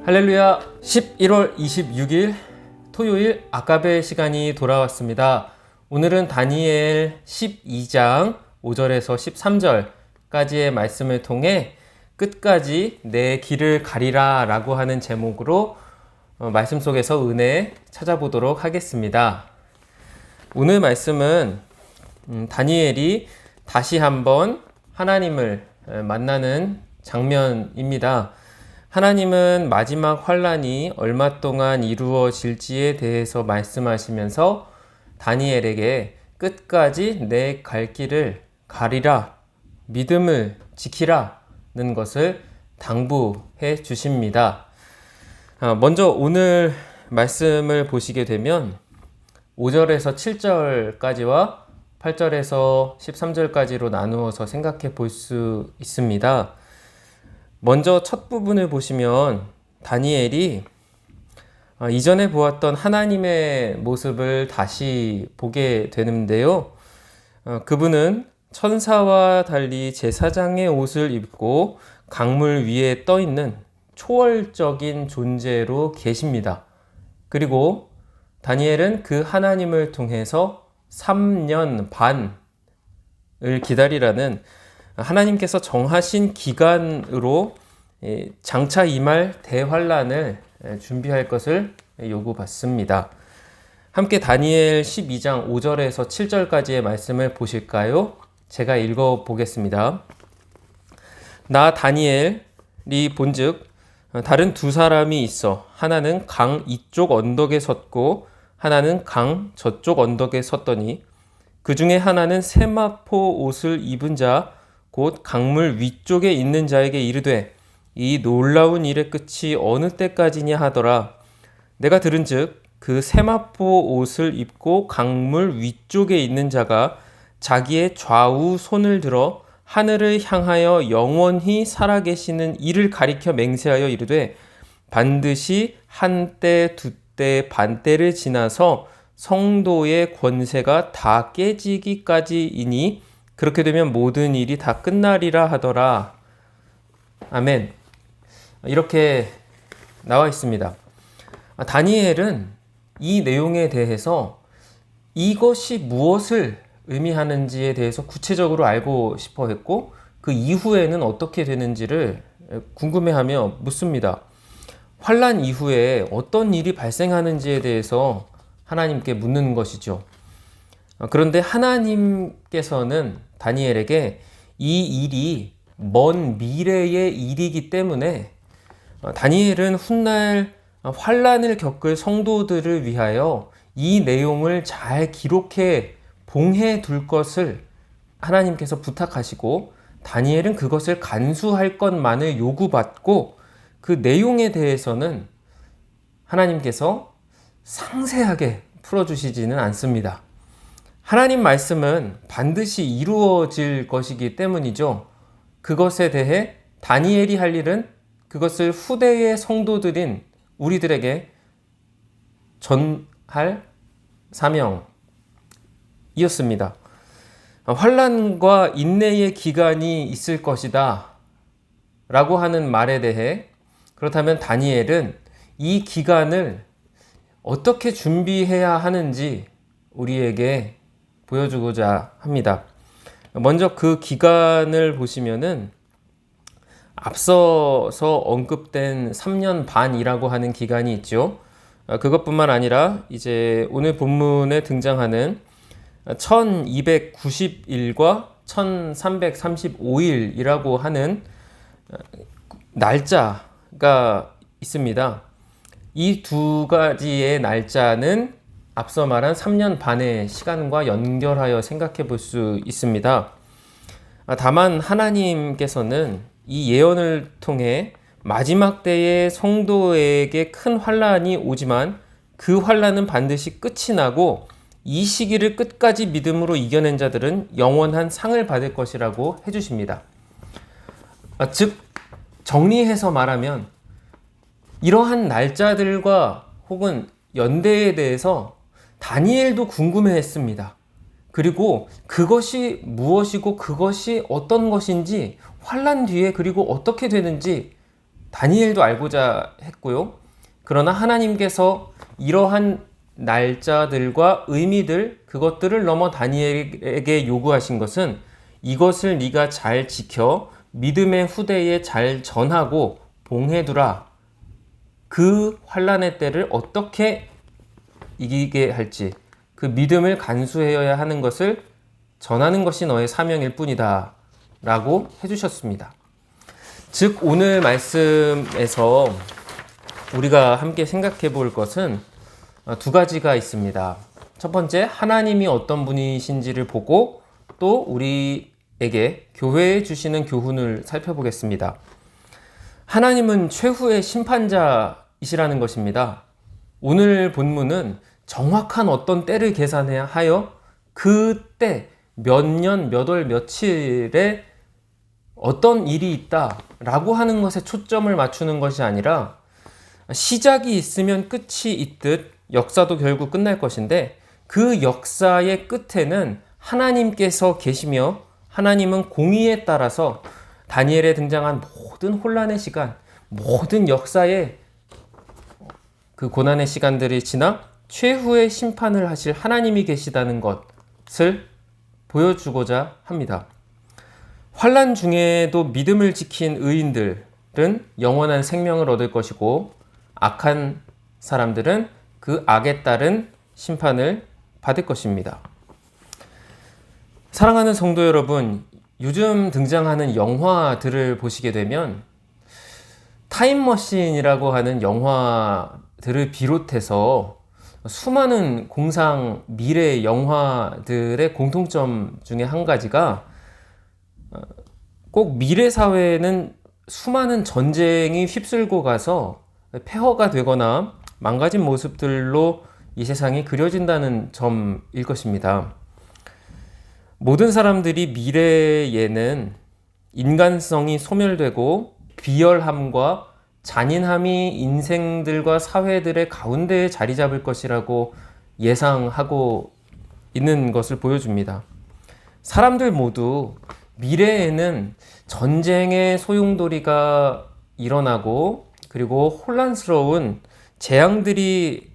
할렐루야. 11월 26일 토요일 아까베 시간이 돌아왔습니다. 오늘은 다니엘 12장 5절에서 13절까지의 말씀을 통해 끝까지 내 길을 가리라 라고 하는 제목으로 말씀 속에서 은혜 찾아보도록 하겠습니다. 오늘 말씀은 다니엘이 다시 한번 하나님을 만나는 장면입니다. 하나님은 마지막 환란이 얼마 동안 이루어질지에 대해서 말씀하시면서 다니엘에게 끝까지 내 갈 길을 가리라, 믿음을 지키라는 것을 당부해 주십니다. 먼저 오늘 말씀을 보시게 되면 5절에서 7절까지와 8절에서 13절까지로 나누어서 생각해 볼 수 있습니다. 먼저 첫 부분을 보시면 다니엘이 이전에 보았던 하나님의 모습을 다시 보게 되는데요. 그분은 천사와 달리 제사장의 옷을 입고 강물 위에 떠 있는 초월적인 존재로 계십니다. 그리고 다니엘은 그 하나님을 통해서 3년 반을 기다리라는 하나님께서 정하신 기간으로 장차 임할 대환란을 준비할 것을 요구받습니다. 함께 다니엘 12장 5절에서 7절까지의 말씀을 보실까요? 제가 읽어보겠습니다. 나 다니엘이 본즉 다른 두 사람이 있어 하나는 강 이쪽 언덕에 섰고 하나는 강 저쪽 언덕에 섰더니 그 중에 하나는 세마포 옷을 입은 자 곧 강물 위쪽에 있는 자에게 이르되 이 놀라운 일의 끝이 어느 때까지냐 하더라. 내가 들은즉 그 세마포 옷을 입고 강물 위쪽에 있는 자가 자기의 좌우 손을 들어 하늘을 향하여 영원히 살아계시는 이를 가리켜 맹세하여 이르되 반드시 한때 두때 반때를 지나서 성도의 권세가 다 깨지기까지이니 그렇게 되면 모든 일이 다 끝나리라 하더라. 아멘. 이렇게 나와 있습니다. 다니엘은 이 내용에 대해서 이것이 무엇을 의미하는지에 대해서 구체적으로 알고 싶어 했고 그 이후에는 어떻게 되는지를 궁금해하며 묻습니다. 환란 이후에 어떤 일이 발생하는지에 대해서 하나님께 묻는 것이죠. 그런데 하나님께서는 다니엘에게 이 일이 먼 미래의 일이기 때문에 다니엘은 훗날 환란을 겪을 성도들을 위하여 이 내용을 잘 기록해 봉해 둘 것을 하나님께서 부탁하시고 다니엘은 그것을 간수할 것만을 요구받고 그 내용에 대해서는 하나님께서 상세하게 풀어주시지는 않습니다. 하나님 말씀은 반드시 이루어질 것이기 때문이죠. 그것에 대해 다니엘이 할 일은 그것을 후대의 성도들인 우리들에게 전할 사명이었습니다. 환난과 인내의 기간이 있을 것이다 라고 하는 말에 대해 그렇다면 다니엘은 이 기간을 어떻게 준비해야 하는지 우리에게 보여주고자 합니다. 먼저 그 기간을 보시면은 앞서서 언급된 3년 반이라고 하는 기간이 있죠. 그것뿐만 아니라 이제 오늘 본문에 등장하는 1290일과 1335일이라고 하는 날짜가 있습니다. 이 두 가지의 날짜는 앞서 말한 3년 반의 시간과 연결하여 생각해 볼 수 있습니다. 다만 하나님께서는 이 예언을 통해 마지막 때에 성도에게 큰 환란이 오지만 그 환란은 반드시 끝이 나고 이 시기를 끝까지 믿음으로 이겨낸 자들은 영원한 상을 받을 것이라고 해주십니다. 즉 정리해서 말하면 이러한 날짜들과 혹은 연대에 대해서 다니엘도 궁금해했습니다. 그리고 그것이 무엇이고 그것이 어떤 것인지 환란 뒤에 그리고 어떻게 되는지 다니엘도 알고자 했고요. 그러나 하나님께서 이러한 날짜들과 의미들, 그것들을 넘어 다니엘에게 요구하신 것은 이것을 네가 잘 지켜 믿음의 후대에 잘 전하고 봉해두라. 그 환난의 때를 어떻게 이기게 할지, 그 믿음을 간수해야 하는 것을 전하는 것이 너의 사명일 뿐이다 라고 해주셨습니다. 즉 오늘 말씀에서 우리가 함께 생각해 볼 것은 두 가지가 있습니다. 첫 번째, 하나님이 어떤 분이신지를 보고 또 우리에게 교회에 주시는 교훈을 살펴보겠습니다. 하나님은 최후의 심판자이시라는 것입니다. 오늘 본문은 정확한 어떤 때를 계산하여 그 때 몇 년, 몇 월, 며칠에 어떤 일이 있다라고 하는 것에 초점을 맞추는 것이 아니라 시작이 있으면 끝이 있듯 역사도 결국 끝날 것인데 그 역사의 끝에는 하나님께서 계시며 하나님은 공의에 따라서 다니엘에 등장한 모든 혼란의 시간, 모든 역사의 그 고난의 시간들이 지나 최후의 심판을 하실 하나님이 계시다는 것을 보여주고자 합니다. 환난 중에도 믿음을 지킨 의인들은 영원한 생명을 얻을 것이고 악한 사람들은 그 악에 따른 심판을 받을 것입니다. 사랑하는 성도 여러분, 요즘 등장하는 영화들을 보시게 되면 타임머신이라고 하는 영화들을 비롯해서 수많은 공상 미래 영화들의 공통점 중에 한 가지가 꼭 미래 사회에는 수많은 전쟁이 휩쓸고 가서 폐허가 되거나 망가진 모습들로 이 세상이 그려진다는 점일 것입니다. 모든 사람들이 미래에는 인간성이 소멸되고 비열함과 잔인함이 인생들과 사회들의 가운데에 자리 잡을 것이라고 예상하고 있는 것을 보여줍니다. 사람들 모두 미래에는 전쟁의 소용돌이가 일어나고 그리고 혼란스러운 재앙들이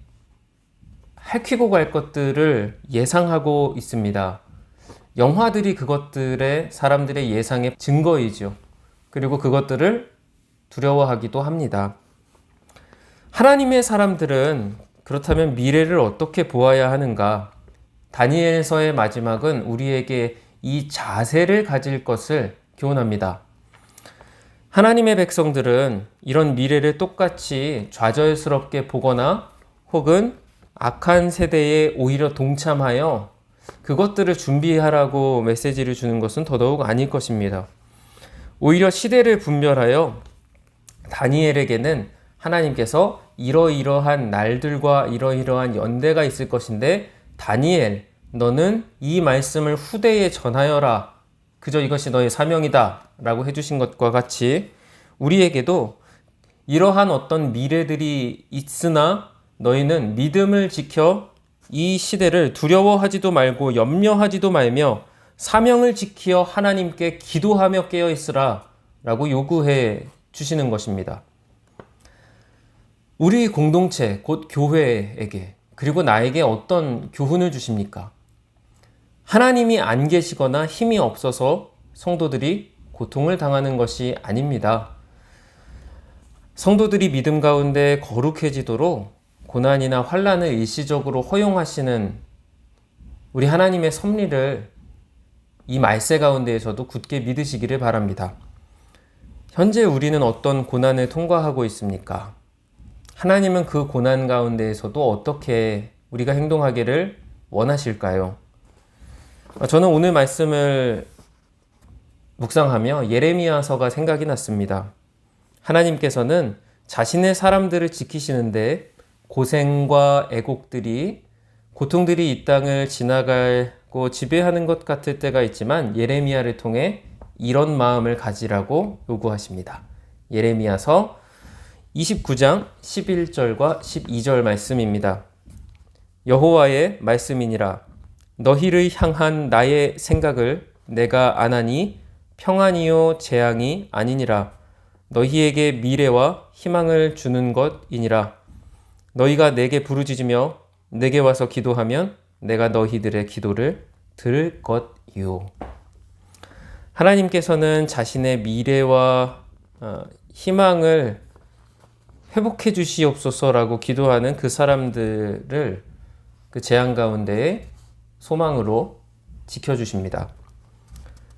핥히고 갈 것들을 예상하고 있습니다. 영화들이 그것들의 사람들의 예상의 증거이죠. 그리고 그것들을 두려워하기도 합니다. 하나님의 사람들은 그렇다면 미래를 어떻게 보아야 하는가? 다니엘서의 마지막은 우리에게 이 자세를 가질 것을 교훈합니다. 하나님의 백성들은 이런 미래를 똑같이 좌절스럽게 보거나 혹은 악한 세대에 오히려 동참하여 그것들을 준비하라고 메시지를 주는 것은 더더욱 아닐 것입니다. 오히려 시대를 분별하여 다니엘에게는 하나님께서 이러이러한 날들과 이러이러한 연대가 있을 것인데 다니엘, 너는 이 말씀을 후대에 전하여라. 그저 이것이 너의 사명이다 라고 해주신 것과 같이 우리에게도 이러한 어떤 미래들이 있으나 너희는 믿음을 지켜 이 시대를 두려워하지도 말고 염려하지도 말며 사명을 지키어 하나님께 기도하며 깨어있으라 라고 요구해 주시는 것입니다. 우리 공동체, 곧 교회에게 그리고 나에게 어떤 교훈을 주십니까? 하나님이 안 계시거나 힘이 없어서 성도들이 고통을 당하는 것이 아닙니다. 성도들이 믿음 가운데 거룩해지도록 고난이나 환난을 일시적으로 허용하시는 우리 하나님의 섭리를 이 말세 가운데에서도 굳게 믿으시기를 바랍니다. 현재 우리는 어떤 고난을 통과하고 있습니까? 하나님은 그 고난 가운데에서도 어떻게 우리가 행동하기를 원하실까요? 저는 오늘 말씀을 묵상하며 예레미야서가 생각이 났습니다. 하나님께서는 자신의 사람들을 지키시는데 고생과 애곡들이, 고통들이 이 땅을 지나가고 지배하는 것 같을 때가 있지만 예레미야를 통해 이런 마음을 가지라고 요구하십니다. 예레미야서 29장 11절과 12절 말씀입니다. 여호와의 말씀이니라. 너희를 향한 나의 생각을 내가 아나니 평안이요 재앙이 아니니라. 너희에게 미래와 희망을 주는 것이니라. 너희가 내게 부르짖으며 내게 와서 기도하면 내가 너희들의 기도를 들을 것이요. 하나님께서는 자신의 미래와 희망을 회복해 주시옵소서라고 기도하는 그 사람들을 그 재앙 가운데에 소망으로 지켜주십니다.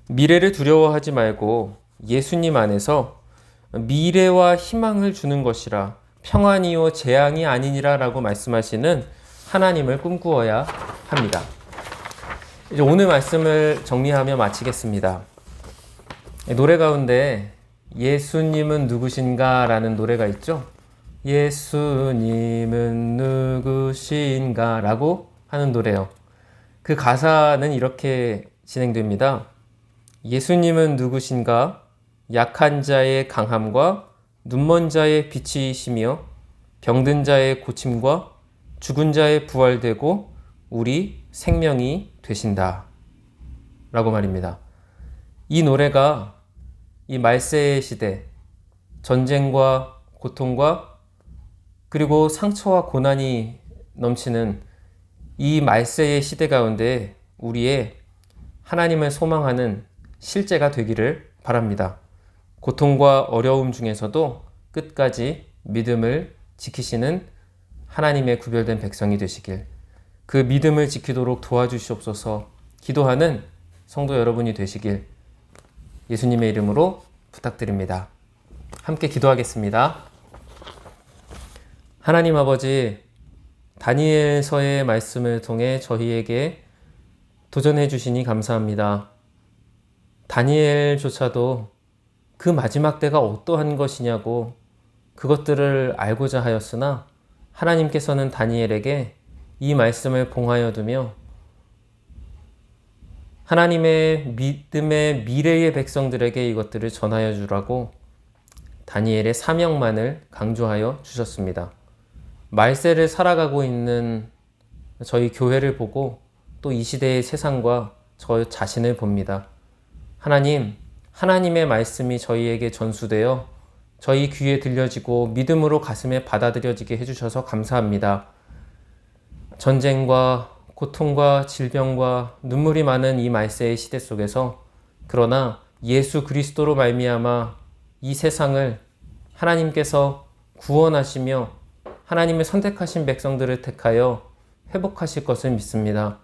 미래를 두려워하지 말고 예수님 안에서 미래와 희망을 주는 것이라 평안이요 재앙이 아니니라 라고 말씀하시는 하나님을 꿈꾸어야 합니다. 이제 오늘 말씀을 정리하며 마치겠습니다. 노래 가운데 예수님은 누구신가 라는 노래가 있죠. 예수님은 누구신가 라고 하는 노래요. 그 가사는 이렇게 진행됩니다. 예수님은 누구신가? 약한 자의 강함과 눈먼 자의 빛이시며 병든 자의 고침과 죽은 자의 부활되고 우리 생명이 되신다 라고 말입니다. 이 노래가 이 말세의 시대, 전쟁과 고통과 그리고 상처와 고난이 넘치는 이 말세의 시대 가운데 우리의 하나님을 소망하는 실제가 되기를 바랍니다. 고통과 어려움 중에서도 끝까지 믿음을 지키시는 하나님의 구별된 백성이 되시길, 그 믿음을 지키도록 도와주시옵소서 기도하는 성도 여러분이 되시길 예수님의 이름으로 부탁드립니다. 함께 기도하겠습니다. 하나님 아버지, 다니엘서의 말씀을 통해 저희에게 도전해 주시니 감사합니다. 다니엘조차도 그 마지막 때가 어떠한 것이냐고 그것들을 알고자 하였으나 하나님께서는 다니엘에게 이 말씀을 봉하여 두며 하나님의 믿음의 미래의 백성들에게 이것들을 전하여 주라고 다니엘의 사명만을 강조하여 주셨습니다. 말세를 살아가고 있는 저희 교회를 보고 또 이 시대의 세상과 저 자신을 봅니다. 하나님, 하나님의 말씀이 저희에게 전수되어 저희 귀에 들려지고 믿음으로 가슴에 받아들여지게 해주셔서 감사합니다. 전쟁과 고통과 질병과 눈물이 많은 이 말세의 시대 속에서 그러나 예수 그리스도로 말미암아 이 세상을 하나님께서 구원하시며 하나님의 선택하신 백성들을 택하여 회복하실 것을 믿습니다.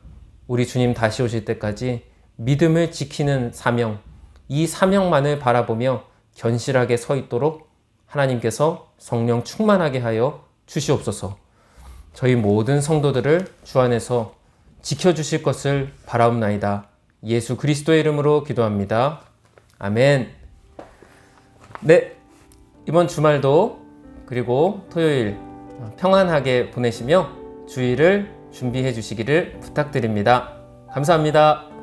우리 주님 다시 오실 때까지 믿음을 지키는 사명, 이 사명만을 바라보며 견실하게 서 있도록 하나님께서 성령 충만하게 하여 주시옵소서. 저희 모든 성도들을 주 안에서 지켜주실 것을 바라옵나이다. 예수 그리스도의 이름으로 기도합니다. 아멘. 네, 이번 주말도 그리고 토요일 평안하게 보내시며 주일을 준비해 주시기를 부탁드립니다. 감사합니다.